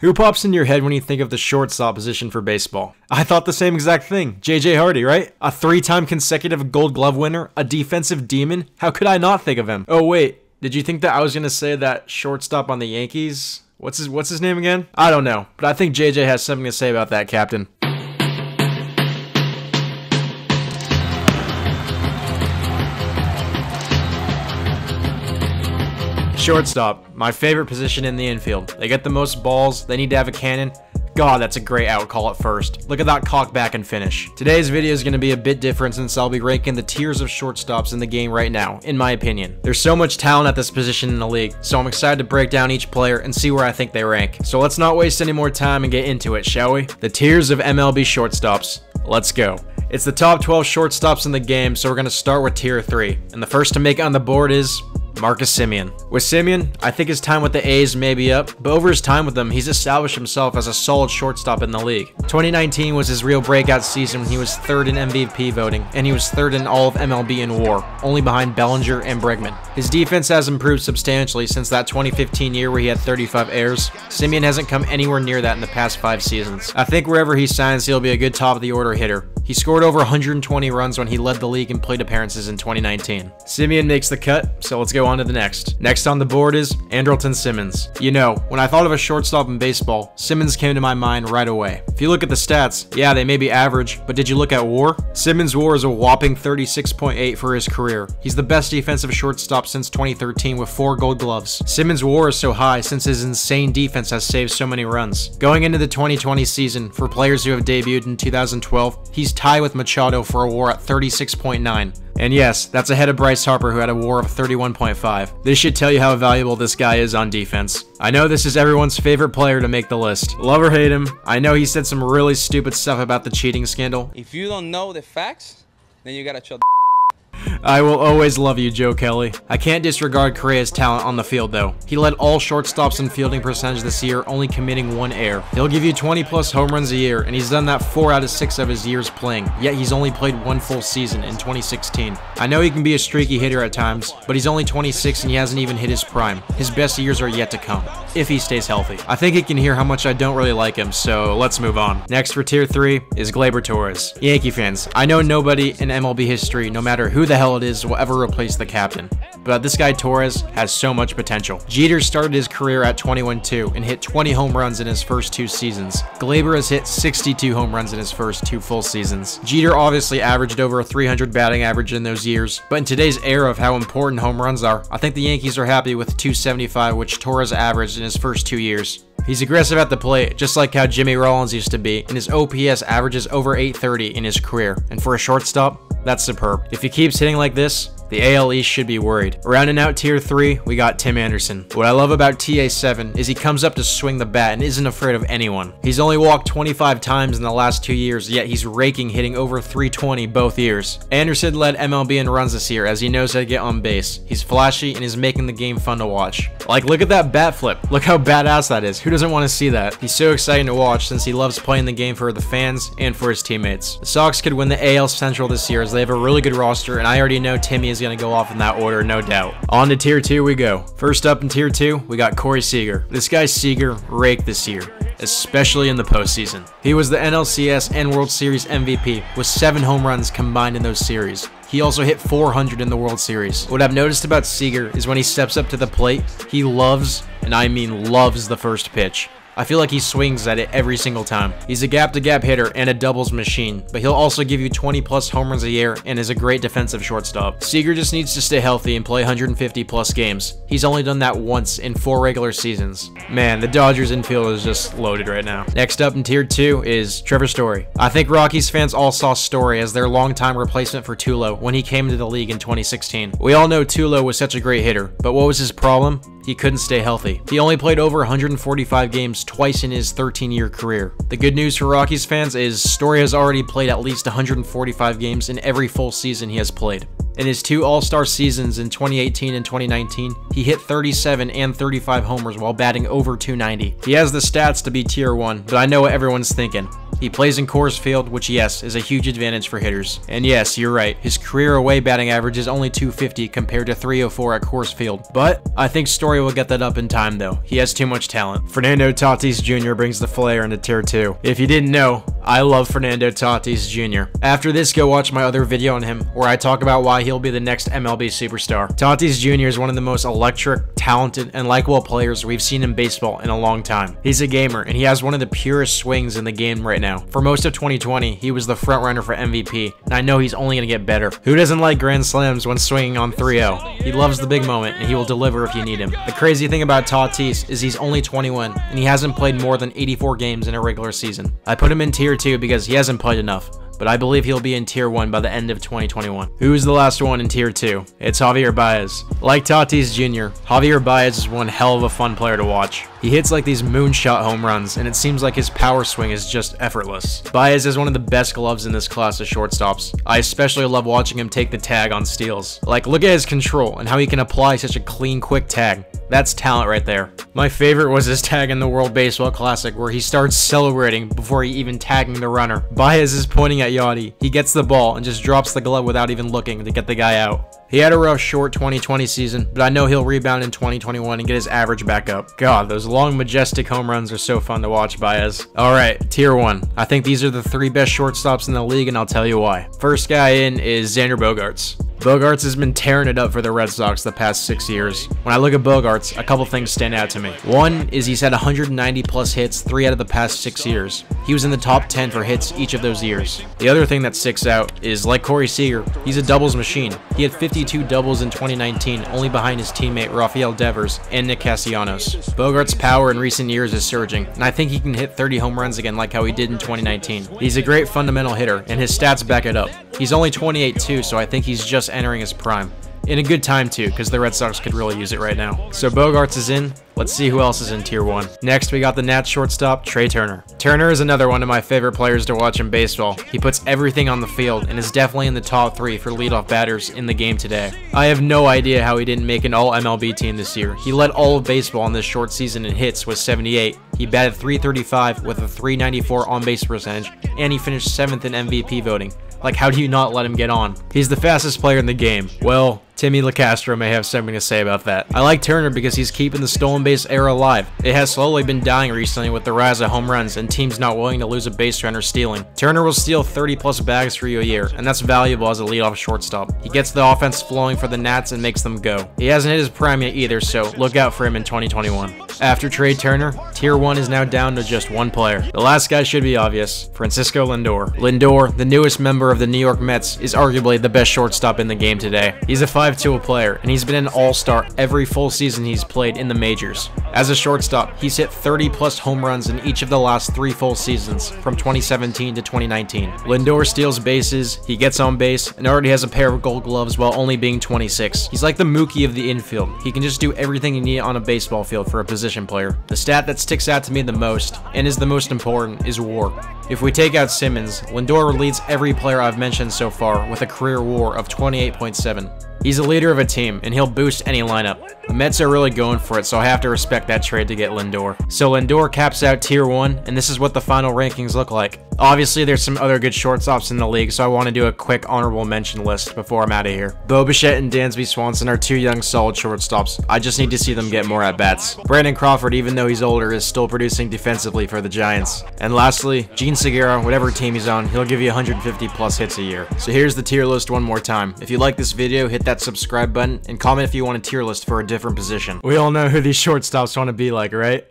Who pops in your head when you think of the shortstop position for baseball? I thought the same exact thing. J.J. Hardy, right? A 3-time consecutive Gold Glove winner, a defensive demon. How could I not think of him? Oh wait, did you think that I was gonna say that shortstop on the Yankees? What's his name again? I don't know, but I think JJ has something to say about that, Captain. Shortstop, my favorite position in the infield. They get the most balls, they need to have a cannon. God, that's a great out call at first. Look at that cock back and finish. Today's video is going to be a bit different since I'll be ranking the tiers of shortstops in the game right now, in my opinion. There's so much talent at this position in the league, so I'm excited to break down each player and see where I think they rank. So let's not waste any more time and get into it, shall we? The tiers of MLB shortstops. Let's go. It's the top 12 shortstops in the game, so we're going to start with tier 3. And the first to make it on the board is Marcus Simeon. With Simeon, I think his time with the A's may be up, but over his time with them, he's established himself as a solid shortstop in the league. 2019 was his real breakout season when he was 3rd in MVP voting, and he was 3rd in all of MLB in WAR, only behind Bellinger and Bregman. His defense has improved substantially since that 2015 year where he had 35 errors. Simeon hasn't come anywhere near that in the past 5 seasons. I think wherever he signs, he'll be a good top of the order hitter. He scored over 120 runs when he led the league in plate appearances in 2019. Simeon makes the cut, so let's go on to the next. Next on the board is Andrewton Simmons. You know, when I thought of a shortstop in baseball, Simmons came to my mind right away. If you look at the stats, yeah, they may be average, but did you look at WAR? Simmons' WAR is a whopping 36.8 for his career. He's the best defensive shortstop since 2013 with 4 Gold Gloves. Simmons' WAR is so high since his insane defense has saved so many runs. Going into the 2020 season, for players who have debuted in 2012, he's tied with Machado for a WAR at 36.9. And yes, that's ahead of Bryce Harper, who had a WAR of 31.5. This should tell you how valuable this guy is on defense. I know this is everyone's favorite player to make the list. Love or hate him, I know he said some really stupid stuff about the cheating scandal. If you don't know the facts, then you gotta chill. I will always love you, Joe Kelly. I can't disregard Correa's talent on the field, though. He led all shortstops in fielding percentage this year, only committing 1 error. He'll give you 20+ home runs a year, and he's done that 4 out of 6 of his years playing, yet he's only played 1 full season in 2016. I know he can be a streaky hitter at times, but he's only 26 and he hasn't even hit his prime. His best years are yet to come, if he stays healthy. I think he can hear how much I don't really like him, so let's move on. Next for tier 3 is Glaber Taurus. Yankee fans, I know nobody in MLB history, no matter who the hell it is, will ever replace the captain. But this guy Torres has so much potential. Jeter started his career at 21-2 and hit 20 home runs in his first 2 seasons. Glaber has hit 62 home runs in his first 2 full seasons. Jeter obviously averaged over a 300 batting average in those years, but in today's era of how important home runs are, I think the Yankees are happy with 275, which Torres averaged in his first 2 years. He's aggressive at the plate, just like how Jimmy Rollins used to be, and his OPS averages over 830 in his career. And for a shortstop, that's superb. If he keeps hitting like this, the AL East should be worried. Rounding out tier 3, we got Tim Anderson. What I love about TA7 is he comes up to swing the bat and isn't afraid of anyone. He's only walked 25 times in the last 2 years, yet he's raking, hitting over 320 both years. Anderson led MLB in runs this year as he knows how to get on base. He's flashy and is making the game fun to watch. Like, look at that bat flip. Look how badass that is. Who doesn't want to see that? He's so exciting to watch since he loves playing the game for the fans and for his teammates. The Sox could win the AL Central this year as they have a really good roster, and I already know Timmy is going to go off in that order, no doubt. On to tier 2 we go. First up in tier 2, we got Corey Seeger. This guy Seeger raked this year, especially in the postseason. He was the NLCS and World Series MVP with 7 home runs combined in those series. He also hit 400 in the World Series. What I've noticed about Seeger is when he steps up to the plate, he loves, and I mean loves, the first pitch. I feel like he swings at it every single time. He's a gap-to-gap hitter and a doubles machine, but he'll also give you 20+ home runs a year and is a great defensive shortstop. Seeger just needs to stay healthy and play 150+ games. He's only done that once in 4 regular seasons. Man, the Dodgers infield is just loaded right now. Next up in tier 2 is Trevor Story. I think Rockies fans all saw Story as their longtime replacement for Tulo when he came into the league in 2016. We all know Tulo was such a great hitter, but what was his problem? He couldn't stay healthy. He only played over 145 games twice in his 13-year career. The good news for Rockies fans is Story has already played at least 145 games in every full season he has played. In his 2 All-Star seasons in 2018 and 2019, he hit 37 and 35 homers while batting over 290. He has the stats to be tier 1, but I know what everyone's thinking. He plays in Coors Field, which yes, is a huge advantage for hitters. And yes, you're right, his career away batting average is only 250 compared to 304 at Coors Field. But I think Story will get that up in time though. He has too much talent. Fernando Tautis Jr. brings the flair into tier 2. If you didn't know, I love Fernando Tautis Jr. After this, go watch my other video on him where I talk about why he'll be the next MLB superstar. Tautis Jr. is one of the most electric, talented, and likable players we've seen in baseball in a long time. He's a gamer, and he has one of the purest swings in the game right now. For most of 2020, he was the frontrunner for MVP, and I know he's only going to get better. Who doesn't like grand slams when swinging on 3-0? He loves the big moment, and he will deliver if you need him. The crazy thing about Tatis is he's only 21, and he hasn't played more than 84 games in a regular season. I put him in tier 2 because he hasn't played enough, but I believe he'll be in tier 1 by the end of 2021. Who's the last one in tier 2? It's Javier Baez. Like Tatis Jr., Javier Baez is one hell of a fun player to watch. He hits like these moonshot home runs, and it seems like his power swing is just effortless. Baez is one of the best gloves in this class of shortstops. I especially love watching him take the tag on steals. Like, look at his control and how he can apply such a clean, quick tag. That's talent right there. My favorite was his tag in the World Baseball Classic where he starts celebrating before he even tagging the runner. Baez is pointing at Yachty. He gets the ball and just drops the glove without even looking to get the guy out. He had a rough short 2020 season, but I know he'll rebound in 2021 and get his average back up. God, those long, majestic home runs are so fun to watch, Baez. Alright, tier 1. I think these are the 3 best shortstops in the league, and I'll tell you why. First guy in is Xander Bogaerts. Bogaerts has been tearing it up for the Red Sox the past 6 years. When I look at Bogaerts, a couple things stand out to me. One is he's had 190 plus hits 3 out of the past 6 years. He was in the top 10 for hits each of those years. The other thing that sticks out is, like Corey Seager, he's a doubles machine. He had 52 doubles in 2019, only behind his teammate Rafael Devers and Nick Castellanos. Bogaerts' power in recent years is surging, and I think he can hit 30 home runs again like how he did in 2019. He's a great fundamental hitter, and his stats back it up. He's only 28 too, so I think he's just entering his prime. In a good time too, because the Red Sox could really use it right now. So Bogaerts is in. Let's see who else is in tier 1. Next, we got the Nats shortstop, Trey Turner. Turner is another one of my favorite players to watch in baseball. He puts everything on the field and is definitely in the top 3 for leadoff batters in the game today. I have no idea how he didn't make an all-MLB team this year. He led all of baseball in this short season in hits with 78. He batted .335 with a .394 on-base percentage, and he finished 7th in MVP voting. Like, how do you not let him get on? He's the fastest player in the game. Well, Timmy LaCastro may have something to say about that. I like Turner because he's keeping the stolen base era alive. It has slowly been dying recently with the rise of home runs and teams not willing to lose a base runner stealing. Turner will steal 30 plus bags for you a year, and that's valuable as a leadoff shortstop. He gets the offense flowing for the Nats and makes them go. He hasn't hit his prime yet either, so look out for him in 2021. After Trey Turner, tier 1 is now down to just one player. The last guy should be obvious, Francisco Lindor. Lindor, the newest member of the New York Mets, is arguably the best shortstop in the game today. He's a 5-tool player, and he's been an all-star every full season he's played in the majors. As a shortstop, he's hit 30 plus home runs in each of the last 3 full seasons, from 2017 to 2019. Lindor steals bases, he gets on base, and already has a pair of gold gloves while only being 26. He's like the Mookie of the infield. He can just do everything you need on a baseball field for a position player. The stat that sticks out to me the most, and is the most important, is WAR. If we take out Simmons, Lindor leads every player I've mentioned so far with a career WAR of 28.7. He's a leader of a team, and he'll boost any lineup. The Mets are really going for it, so I have to respect that trade to get Lindor. So Lindor caps out tier 1, and this is what the final rankings look like. Obviously, there's some other good shortstops in the league, so I want to do a quick honorable mention list before I'm out of here. Bo Bichette and Dansby Swanson are 2 young, solid shortstops. I just need to see them get more at-bats. Brandon Crawford, even though he's older, is still producing defensively for the Giants. And lastly, Gene Segura, whatever team he's on, he'll give you 150 plus hits a year. So here's the tier list one more time. If you like this video, hit that subscribe button and comment if you want a tier list for a different position. We all know who these shortstops want to be like, right?